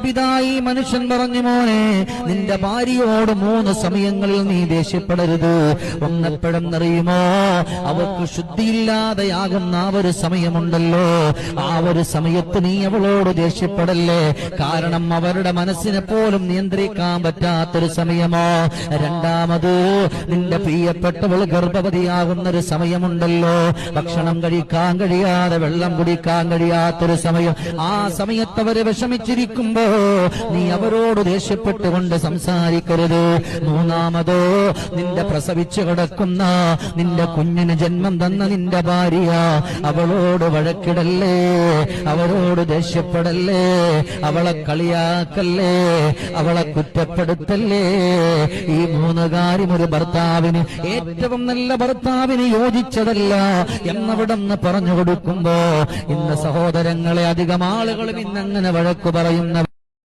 പിതായി മനുഷ്യൻ പറഞ്ഞു, മോനെ, നിന്റെ ഭാര്യയോട് 3 സമയങ്ങളിൽ നീ ദേഷ്യപ്പെടരുത്. ഒന്നെപ്പോഴെന്നറിയുമോ? അവർക്ക് ശുദ്ധിയില്ലാതെയാകുന്ന ആ ഒരു സമയമുണ്ടല്ലോ, ആ ഒരു സമയത്ത് നീ അവളോട് ദേഷ്യപ്പെടല്ലേ. കാരണം അവരുടെ മനസ്സിനെ പോലും നിയന്ത്രിക്കാൻ പറ്റാത്തൊരു സമയമോ. രണ്ടാമത്, നിന്റെ പ്രിയപ്പെട്ടവൾ ഗർഭവതിയാകുന്നൊരു സമയമുണ്ടല്ലോ, ഭക്ഷണം കഴിക്കാൻ കഴിയാതെ വെള്ളം കുടിക്കാൻ കഴിയാത്തൊരു സമയം. ആ സമയത്ത് അവര് വിഷമിച്ചിരിക്കുമ്പോ നീ അവരോട് ദേഷ്യപ്പെട്ടുകൊണ്ട് സംസാരിക്കരുത്. മൂന്നാമതോ, നിന്റെ പ്രസവിച്ചു കിടക്കുന്ന, നിന്റെ കുഞ്ഞിന് ജന്മം തന്ന നിന്റെ ഭാര്യ, അവളോട് വഴക്കിടല്ലേ, അവരോട് ദേഷ്യപ്പെടല്ലേ, അവളെ കളിയാക്കല്ലേ, അവളെ കുറ്റപ്പെടുത്തല്ലേ. ഈ 3 കാര്യം ഒരു ഭർത്താവിന്, ഏറ്റവും നല്ല ഭർത്താവിന് യോജിച്ചതല്ല എന്നവിടെന്ന് പറഞ്ഞു കൊടുക്കുമ്പോ ഇന്ന് സഹോദരങ്ങളെ അധികം ആളുകളും ഇന്നങ്ങനെ വഴക്കു പറയുന്ന